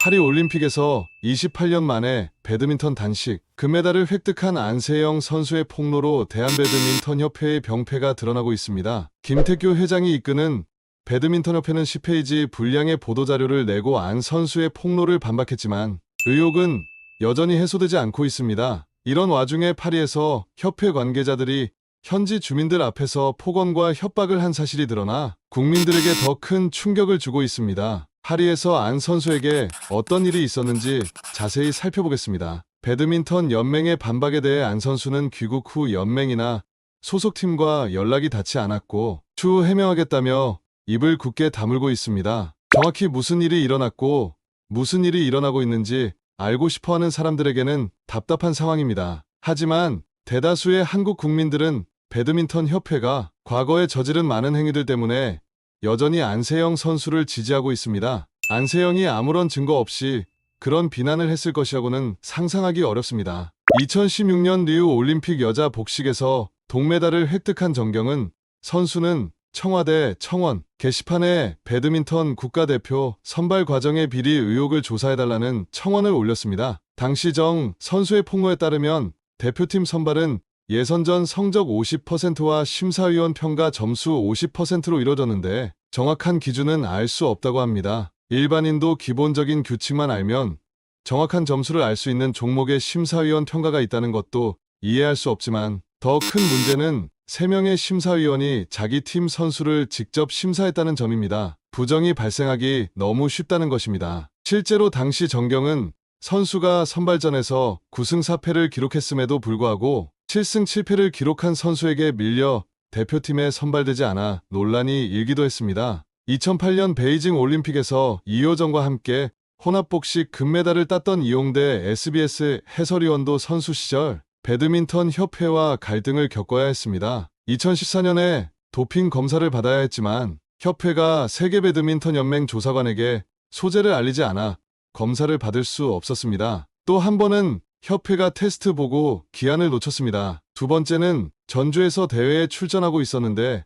파리 올림픽에서 28년 만에 배드민턴 단식 금메달을 획득한 안세영 선수의 폭로로 대한배드민턴협회의 병폐가 드러나고 있습니다. 김태규 회장이 이끄는 배드민턴협회는 10페이지 분량의 보도자료를 내고 안 선수의 폭로를 반박했지만 의혹은 여전히 해소되지 않고 있습니다. 이런 와중에 파리에서 협회 관계자들이 현지 주민들 앞에서 폭언과 협박을 한 사실이 드러나 국민들에게 더 큰 충격을 주고 있습니다. 파리에서 안 선수에게 어떤 일이 있었는지 자세히 살펴보겠습니다. 배드민턴 연맹의 반박에 대해 안 선수는 귀국 후 연맹이나 소속팀과 연락이 닿지 않았고 추후 해명하겠다며 입을 굳게 다물고 있습니다. 정확히 무슨 일이 일어났고 무슨 일이 일어나고 있는지 알고 싶어하는 사람들에게는 답답한 상황입니다. 하지만 대다수의 한국 국민들은 배드민턴 협회가 과거에 저지른 많은 행위들 때문에 여전히 안세영 선수를 지지하고 있습니다. 안세영이 아무런 증거 없이 그런 비난을 했을 것이라고는 상상하기 어렵습니다. 2016년 리우 올림픽 여자 복식에서 동메달을 획득한 정경은 선수는 청와대 청원 게시판에 배드민턴 국가대표 선발 과정의 비리 의혹을 조사해달라는 청원을 올렸습니다. 당시 정 선수의 폭로에 따르면 대표팀 선발은 예선전 성적 50%와 심사위원 평가 점수 50%로 이뤄졌는데 정확한 기준은 알 수 없다고 합니다. 일반인도 기본적인 규칙만 알면 정확한 점수를 알 수 있는 종목의 심사위원 평가가 있다는 것도 이해할 수 없지만 더 큰 문제는 3명의 심사위원이 자기 팀 선수를 직접 심사했다는 점입니다. 부정이 발생하기 너무 쉽다는 것입니다. 실제로 당시 정경은 선수가 선발전에서 9승 4패를 기록했음에도 불구하고 7승 7패를 기록한 선수에게 밀려 대표팀에 선발되지 않아 논란이 일기도 했습니다. 2008년 베이징 올림픽에서 이효정과 함께 혼합복식 금메달을 땄던 이용대 SBS 해설위원도 선수 시절 배드민턴 협회와 갈등을 겪어야 했습니다. 2014년에 도핑 검사를 받아야 했지만 협회가 세계 배드민턴 연맹 조사관에게 소재를 알리지 않아 검사를 받을 수 없었습니다. 또 한 번은 협회가 테스트 보고 기한을 놓쳤습니다. 두 번째는 전주에서 대회에 출전하고 있었는데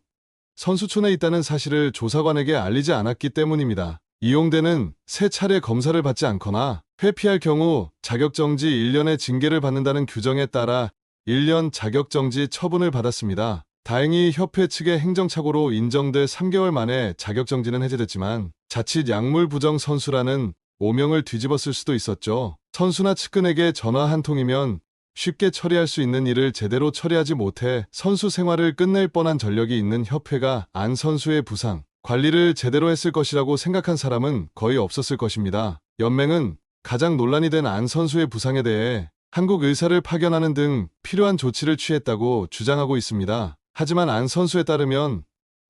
선수촌에 있다는 사실을 조사관에게 알리지 않았기 때문입니다. 이용대는 3차례 검사를 받지 않거나 회피할 경우 자격정지 1년의 징계를 받는다는 규정에 따라 1년 자격정지 처분을 받았습니다. 다행히 협회 측의 행정착오로 인정돼 3개월 만에 자격정지는 해제됐지만 자칫 약물 부정 선수라는 오명을 뒤집었을 수도 있었죠. 선수나 측근에게 전화 한 통이면 쉽게 처리할 수 있는 일을 제대로 처리하지 못해 선수 생활을 끝낼 뻔한 전력이 있는 협회가 안 선수의 부상 관리를 제대로 했을 것이라고 생각한 사람은 거의 없었을 것입니다. 연맹은 가장 논란이 된 안 선수의 부상에 대해 한국 의사를 파견하는 등 필요한 조치를 취했다고 주장하고 있습니다. 하지만 안 선수에 따르면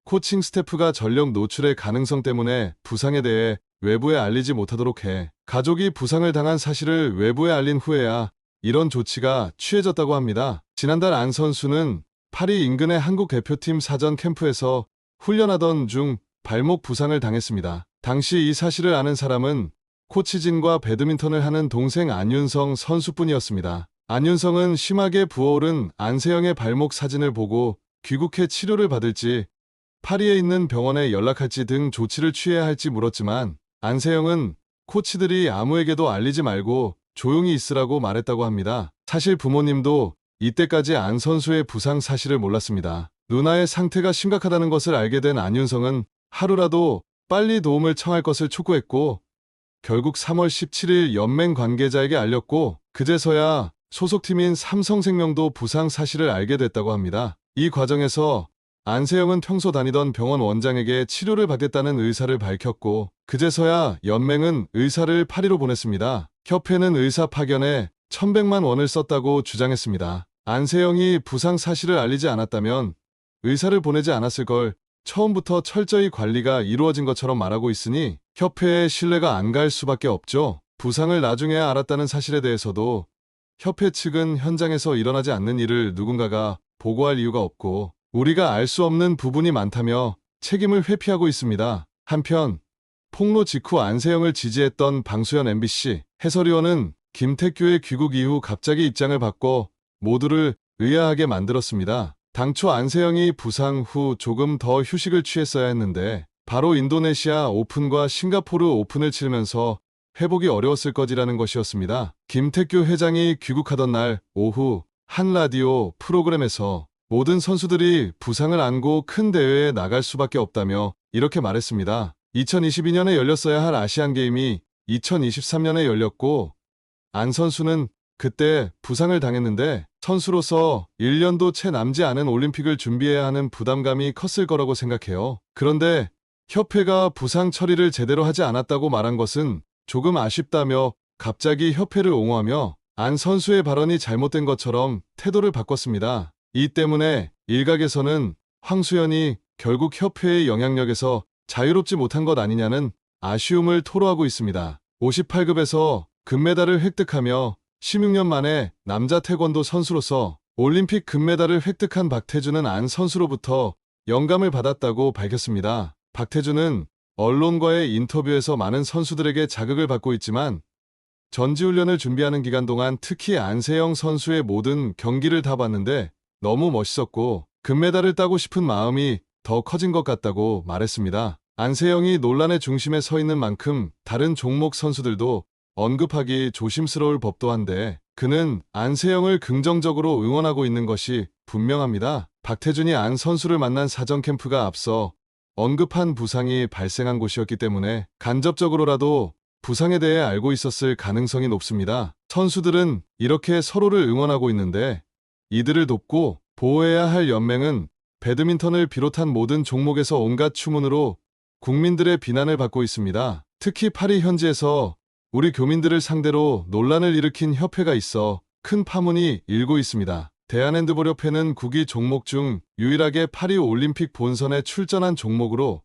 코칭 스태프가 전력 노출의 가능성 때문에 부상에 대해 외부에 알리지 못하도록 해 가족이 부상을 당한 사실을 외부에 알린 후에야 이런 조치가 취해졌다고 합니다. 지난달 안 선수는 파리 인근의 한국 대표팀 사전 캠프에서 훈련하던 중 발목 부상을 당했습니다. 당시 이 사실을 아는 사람은 코치진과 배드민턴을 하는 동생 안윤성 선수뿐이었습니다. 안윤성은 심하게 부어오른 안세영의 발목 사진을 보고 귀국해 치료를 받을지 파리에 있는 병원에 연락할지 등 조치를 취해야 할지 물었지만 안세영은 코치들이 아무에게도 알리지 말고 조용히 있으라고 말했다고 합니다. 사실 부모님도 이때까지 안 선수의 부상 사실을 몰랐습니다. 누나의 상태가 심각하다는 것을 알게 된 안윤성은 하루라도 빨리 도움을 청할 것을 촉구했고 결국 3월 17일 연맹 관계자에게 알렸고 그제서야 소속팀인 삼성생명도 부상 사실을 알게 됐다고 합니다. 이 과정에서 안세영은 평소 다니던 병원 원장에게 치료를 받겠다는 의사를 밝혔고 그제서야 연맹은 의사를 파리로 보냈습니다. 협회는 의사 파견에 1,100만 원을 썼다고 주장했습니다. 안세영이 부상 사실을 알리지 않았다면 의사를 보내지 않았을 걸 처음부터 철저히 관리가 이루어진 것처럼 말하고 있으니 협회의 신뢰가 안 갈 수밖에 없죠. 부상을 나중에야 알았다는 사실에 대해서도 협회 측은 현장에서 일어나지 않는 일을 누군가가 보고할 이유가 없고 우리가 알 수 없는 부분이 많다며 책임을 회피하고 있습니다. 한편 폭로 직후 안세영을 지지했던 방수현 MBC 해설위원은 김태규의 귀국 이후 갑자기 입장을 바꿔 모두를 의아하게 만들었습니다. 당초 안세영이 부상 후 조금 더 휴식을 취했어야 했는데 바로 인도네시아 오픈과 싱가포르 오픈을 치르면서 회복이 어려웠을 것이라는 것이었습니다. 김태규 회장이 귀국하던 날 오후 한 라디오 프로그램에서 모든 선수들이 부상을 안고 큰 대회에 나갈 수밖에 없다며 이렇게 말했습니다. 2022년에 열렸어야 할 아시안게임이 2023년에 열렸고 안 선수는 그때 부상을 당했는데 선수로서 1년도 채 남지 않은 올림픽을 준비해야 하는 부담감이 컸을 거라고 생각해요. 그런데 협회가 부상 처리를 제대로 하지 않았다고 말한 것은 조금 아쉽다며 갑자기 협회를 옹호하며 안 선수의 발언이 잘못된 것처럼 태도를 바꿨습니다. 이 때문에 일각에서는 황수연이 결국 협회의 영향력에서 자유롭지 못한 것 아니냐는 아쉬움을 토로하고 있습니다. 58급에서 금메달을 획득하며 16년 만에 남자 태권도 선수로서 올림픽 금메달을 획득한 박태준은 안 선수로부터 영감을 받았다고 밝혔습니다. 박태준은 언론과의 인터뷰에서 많은 선수들에게 자극을 받고 있지만 전지훈련을 준비하는 기간 동안 특히 안세영 선수의 모든 경기를 다 봤는데 너무 멋있었고 금메달을 따고 싶은 마음이 더 커진 것 같다고 말했습니다. 안세영이 논란의 중심에 서 있는 만큼 다른 종목 선수들도 언급하기 조심스러울 법도 한데 그는 안세영을 긍정적으로 응원하고 있는 것이 분명합니다. 박태준이 안 선수를 만난 사전 캠프가 앞서 언급한 부상이 발생한 곳이었기 때문에 간접적으로라도 부상에 대해 알고 있었을 가능성이 높습니다. 선수들은 이렇게 서로를 응원하고 있는데 이들을 돕고 보호해야 할 연맹은 배드민턴을 비롯한 모든 종목에서 온갖 추문으로 국민들의 비난을 받고 있습니다. 특히 파리 현지에서 우리 교민들을 상대로 논란을 일으킨 협회가 있어 큰 파문이 일고 있습니다. 대한핸드볼협회는 구기 종목 중 유일하게 파리 올림픽 본선에 출전한 종목으로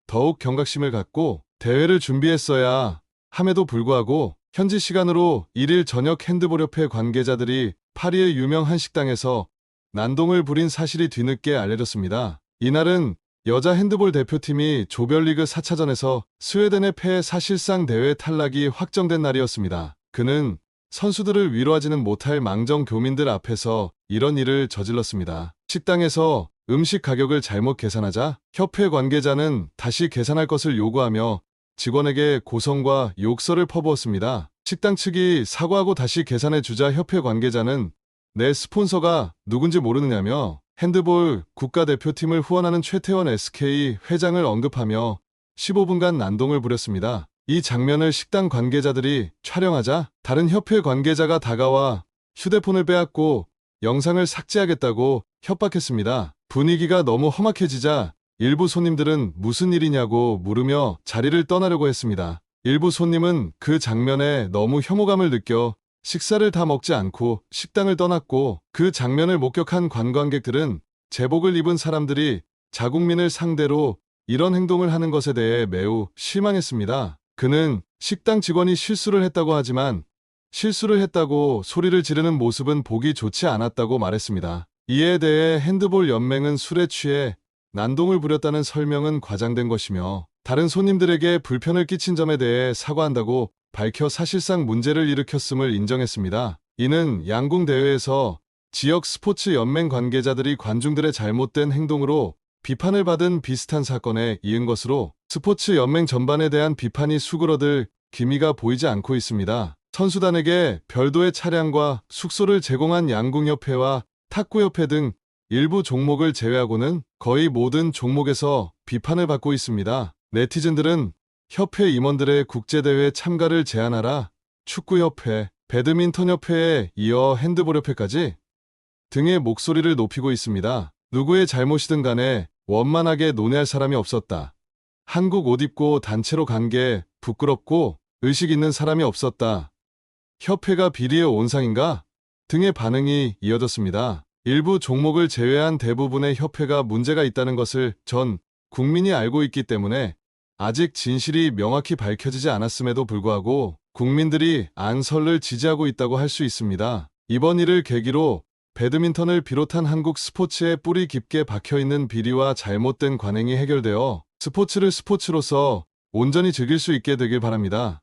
더욱 경각심을 갖고 대회를 준비했어야 함에도 불구하고 현지 시간으로 1일 저녁 핸드볼협회 관계자들이 파리의 유명한 식당에서 난동을 부린 사실이 뒤늦게 알려졌습니다. 이날은 여자 핸드볼 대표팀이 조별리그 4차전에서 스웨덴에 패해 사실상 대회 탈락이 확정된 날이었습니다. 그는 선수들을 위로하지는 못할 망정 교민들 앞에서 이런 일을 저질렀습니다. 식당에서 음식 가격을 잘못 계산하자 협회 관계자는 다시 계산할 것을 요구하며 직원에게 고성과 욕설을 퍼부었습니다. 식당 측이 사과하고 다시 계산해 주자 협회 관계자는 내 스폰서가 누군지 모르느냐며 핸드볼 국가대표팀을 후원하는 최태원 SK 회장을 언급하며 15분간 난동을 부렸습니다. 이 장면을 식당 관계자들이 촬영하자 다른 협회 관계자가 다가와 휴대폰을 빼앗고 영상을 삭제하겠다고 협박했습니다. 분위기가 너무 험악해지자 일부 손님들은 무슨 일이냐고 물으며 자리를 떠나려고 했습니다. 일부 손님은 그 장면에 너무 혐오감을 느껴 식사를 다 먹지 않고 식당을 떠났고 그 장면을 목격한 관광객들은 제복을 입은 사람들이 자국민을 상대로 이런 행동을 하는 것에 대해 매우 실망했습니다. 그는 식당 직원이 실수를 했다고 하지만 실수를 했다고 소리를 지르는 모습은 보기 좋지 않았다고 말했습니다. 이에 대해 핸드볼 연맹은 술에 취해 난동을 부렸다는 설명은 과장된 것이며 다른 손님들에게 불편을 끼친 점에 대해 사과한다고 밝혀 사실상 문제를 일으켰음을 인정했습니다. 이는 양궁 대회에서 지역 스포츠 연맹 관계자들이 관중들의 잘못된 행동으로 비판을 받은 비슷한 사건에 이은 것으로 스포츠 연맹 전반에 대한 비판이 수그러들 기미가 보이지 않고 있습니다. 선수단에게 별도의 차량과 숙소를 제공한 양궁협회와 탁구협회 등 일부 종목을 제외하고는 거의 모든 종목에서 비판을 받고 있습니다. 네티즌들은 협회 임원들의 국제대회 참가를 제한하라, 축구협회, 배드민턴협회에 이어 핸드볼협회까지 등의 목소리를 높이고 있습니다. 누구의 잘못이든 간에 원만하게 논의할 사람이 없었다. 한국 옷 입고 단체로 간 게 부끄럽고 의식 있는 사람이 없었다. 협회가 비리의 온상인가? 등의 반응이 이어졌습니다. 일부 종목을 제외한 대부분의 협회가 문제가 있다는 것을 전 국민이 알고 있기 때문에 아직 진실이 명확히 밝혀지지 않았음에도 불구하고 국민들이 안설을 지지하고 있다고 할 수 있습니다. 이번 일을 계기로 배드민턴을 비롯한 한국 스포츠에 뿌리 깊게 박혀있는 비리와 잘못된 관행이 해결되어 스포츠를 스포츠로서 온전히 즐길 수 있게 되길 바랍니다.